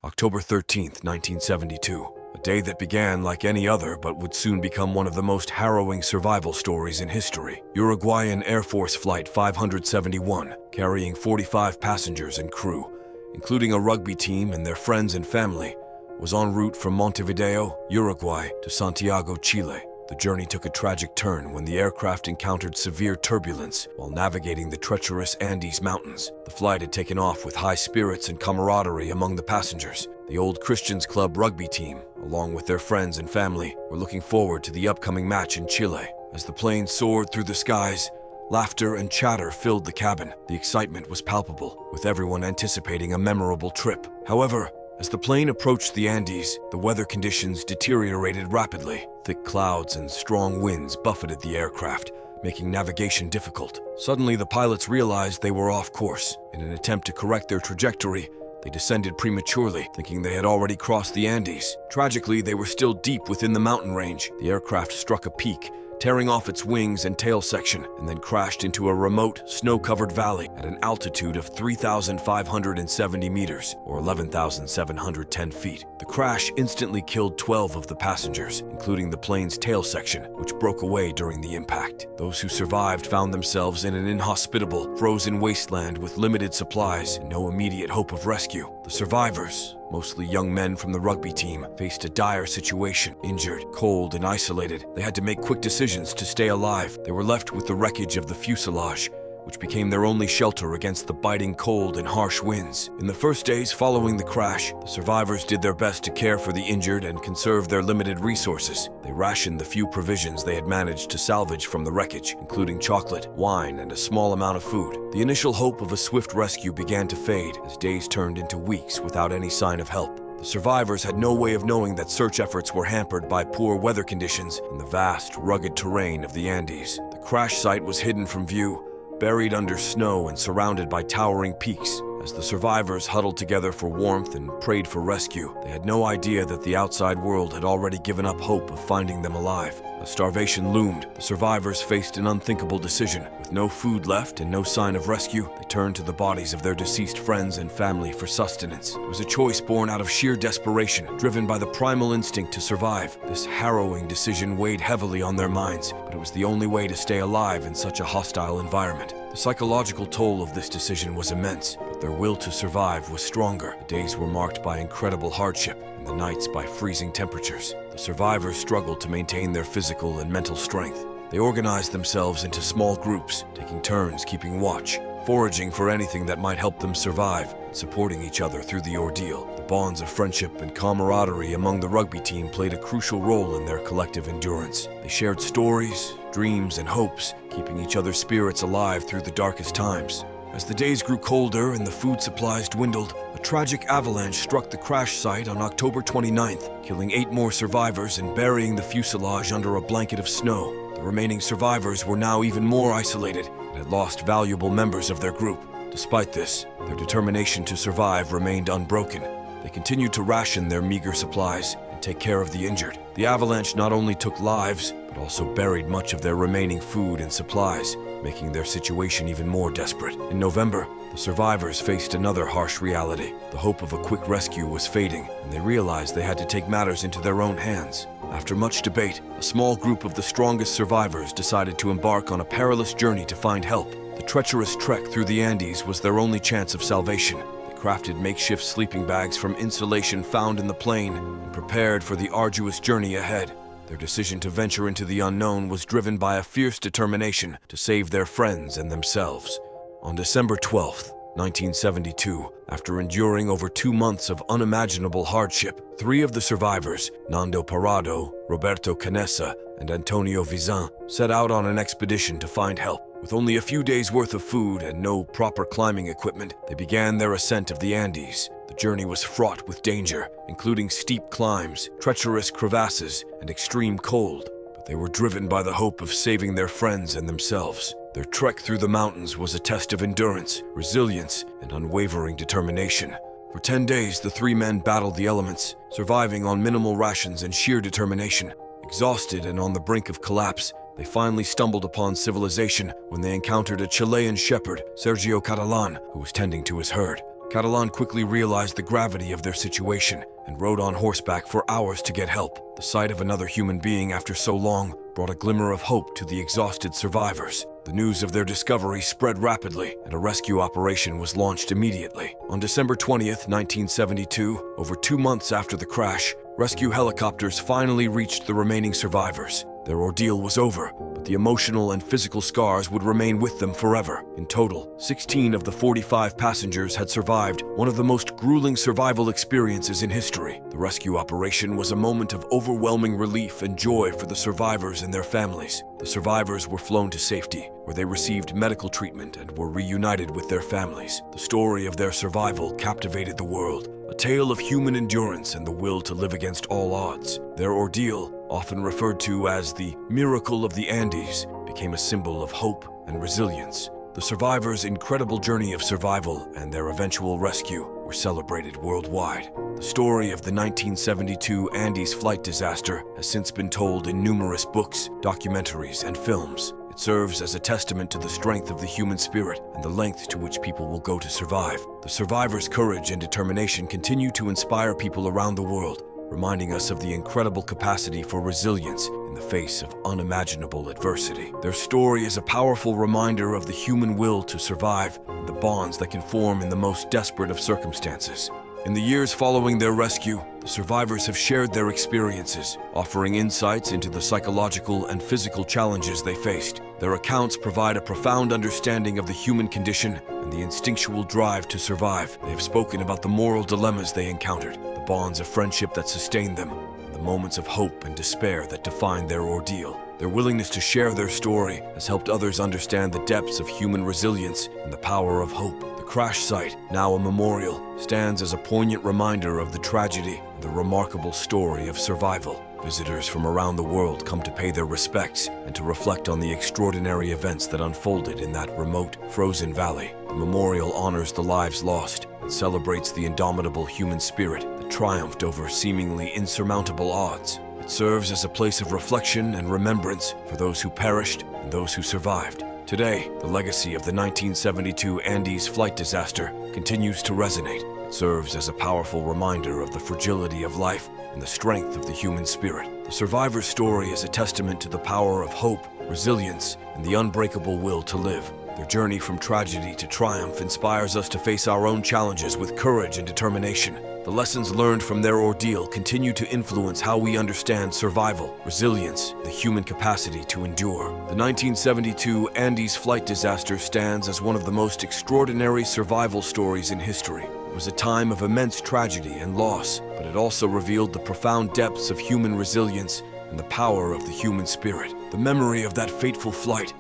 October 13th, 1972, a day that began like any other but would soon become one of the most harrowing survival stories in history. Uruguayan Air Force Flight 571, carrying 45 passengers and crew, including a rugby team and their friends and family, was en route from Montevideo, Uruguay, to Santiago, Chile. The journey took a tragic turn when the aircraft encountered severe turbulence while navigating the treacherous Andes Mountains. The flight had taken off with high spirits and camaraderie among the passengers. The Old Christians Club rugby team, along with their friends and family, were looking forward to the upcoming match in Chile. As the plane soared through the skies, laughter and chatter filled the cabin. The excitement was palpable, with everyone anticipating a memorable trip. However, as the plane approached the Andes, the weather conditions deteriorated rapidly. Thick clouds and strong winds buffeted the aircraft, making navigation difficult. Suddenly, the pilots realized they were off course. In an attempt to correct their trajectory, they descended prematurely, thinking they had already crossed the Andes. Tragically, they were still deep within the mountain range. The aircraft struck a peak, tearing off its wings and tail section, and then crashed into a remote, snow-covered valley at an altitude of 3,570 meters, or 11,710 feet. The crash instantly killed 12 of the passengers, including the plane's tail section, which broke away during the impact. Those who survived found themselves in an inhospitable, frozen wasteland with limited supplies and no immediate hope of rescue. The survivors, mostly young men from the rugby team, faced a dire situation. Injured, cold, and isolated, they had to make quick decisions to stay alive. They were left with the wreckage of the fuselage, which became their only shelter against the biting cold and harsh winds. In the first days following the crash, the survivors did their best to care for the injured and conserve their limited resources. They rationed the few provisions they had managed to salvage from the wreckage, including chocolate, wine, and a small amount of food. The initial hope of a swift rescue began to fade as days turned into weeks without any sign of help. The survivors had no way of knowing that search efforts were hampered by poor weather conditions in the vast, rugged terrain of the Andes. The crash site was hidden from view, buried under snow and surrounded by towering peaks. As the survivors huddled together for warmth and prayed for rescue, they had no idea that the outside world had already given up hope of finding them alive. As starvation loomed, the survivors faced an unthinkable decision. With no food left and no sign of rescue, they turned to the bodies of their deceased friends and family for sustenance. It was a choice born out of sheer desperation, driven by the primal instinct to survive. This harrowing decision weighed heavily on their minds, but it was the only way to stay alive in such a hostile environment. The psychological toll of this decision was immense, but their will to survive was stronger. The days were marked by incredible hardship, and the nights by freezing temperatures. The survivors struggled to maintain their physical and mental strength. They organized themselves into small groups, taking turns keeping watch, foraging for anything that might help them survive, and supporting each other through the ordeal. The bonds of friendship and camaraderie among the rugby team played a crucial role in their collective endurance. They shared stories, dreams, and hopes, keeping each other's spirits alive through the darkest times. As the days grew colder and the food supplies dwindled, a tragic avalanche struck the crash site on October 29th, killing 8 more survivors and burying the fuselage under a blanket of snow. The remaining survivors were now even more isolated and had lost valuable members of their group. Despite this, their determination to survive remained unbroken. They continued to ration their meager supplies and take care of the injured. The avalanche not only took lives, but also buried much of their remaining food and supplies, making their situation even more desperate. In November, the survivors faced another harsh reality. The hope of a quick rescue was fading, and they realized they had to take matters into their own hands. After much debate, a small group of the strongest survivors decided to embark on a perilous journey to find help. The treacherous trek through the Andes was their only chance of salvation. They crafted makeshift sleeping bags from insulation found in the plane and prepared for the arduous journey ahead. Their decision to venture into the unknown was driven by a fierce determination to save their friends and themselves. On December 12th, 1972, after enduring over 2 months of unimaginable hardship, 3 of the survivors, Nando Parado, Roberto Canessa, and Antonio Vizan, set out on an expedition to find help. With only a few days' worth of food and no proper climbing equipment, they began their ascent of the Andes. The journey was fraught with danger, including steep climbs, treacherous crevasses, and extreme cold. But they were driven by the hope of saving their friends and themselves. Their trek through the mountains was a test of endurance, resilience, and unwavering determination. For 10 days, the 3 men battled the elements, surviving on minimal rations and sheer determination. Exhausted and on the brink of collapse, they finally stumbled upon civilization when they encountered a Chilean shepherd, Sergio Catalan, who was tending to his herd. Catalan quickly realized the gravity of their situation and rode on horseback for hours to get help. The sight of another human being after so long brought a glimmer of hope to the exhausted survivors. The news of their discovery spread rapidly, and a rescue operation was launched immediately. On December 20th, 1972, over 2 months after the crash, rescue helicopters finally reached the remaining survivors. Their ordeal was over, but the emotional and physical scars would remain with them forever. In total, 16 of the 45 passengers had survived one of the most grueling survival experiences in history. The rescue operation was a moment of overwhelming relief and joy for the survivors and their families. The survivors were flown to safety, where they received medical treatment and were reunited with their families. The story of their survival captivated the world, a tale of human endurance and the will to live against all odds. Their ordeal, often referred to as the Miracle of the Andes, became a symbol of hope and resilience. The survivors' incredible journey of survival and their eventual rescue were celebrated worldwide. The story of the 1972 Andes flight disaster has since been told in numerous books, documentaries, and films. It serves as a testament to the strength of the human spirit and the length to which people will go to survive. The survivors' courage and determination continue to inspire people around the world, reminding us of the incredible capacity for resilience in the face of unimaginable adversity. Their story is a powerful reminder of the human will to survive and the bonds that can form in the most desperate of circumstances. In the years following their rescue, the survivors have shared their experiences, offering insights into the psychological and physical challenges they faced. Their accounts provide a profound understanding of the human condition and the instinctual drive to survive. They have spoken about the moral dilemmas they encountered, the bonds of friendship that sustained them, and the moments of hope and despair that defined their ordeal. Their willingness to share their story has helped others understand the depths of human resilience and the power of hope. The crash site, now a memorial, stands as a poignant reminder of the tragedy and the remarkable story of survival. Visitors from around the world come to pay their respects and to reflect on the extraordinary events that unfolded in that remote, frozen valley. The memorial honors the lives lost and celebrates the indomitable human spirit that triumphed over seemingly insurmountable odds. It serves as a place of reflection and remembrance for those who perished and those who survived. Today, the legacy of the 1972 Andes flight disaster continues to resonate. It serves as a powerful reminder of the fragility of life and the strength of the human spirit. The survivor's story is a testament to the power of hope, resilience, and the unbreakable will to live. Their journey from tragedy to triumph inspires us to face our own challenges with courage and determination. The lessons learned from their ordeal continue to influence how we understand survival, resilience, the human capacity to endure. The 1972 Andes flight disaster stands as one of the most extraordinary survival stories in history. It was a time of immense tragedy and loss, but it also revealed the profound depths of human resilience and the power of the human spirit. The memory of that fateful flight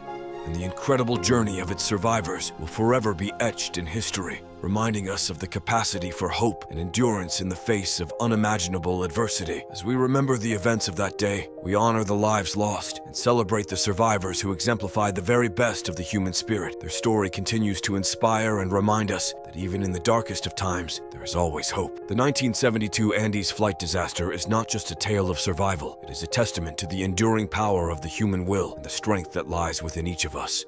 and the incredible journey of its survivors will forever be etched in history, reminding us of the capacity for hope and endurance in the face of unimaginable adversity. As we remember the events of that day, we honor the lives lost and celebrate the survivors who exemplified the very best of the human spirit. Their story continues to inspire and remind us that even in the darkest of times, there is always hope. The 1972 Andes flight disaster is not just a tale of survival. It is a testament to the enduring power of the human will and the strength that lies within each of us.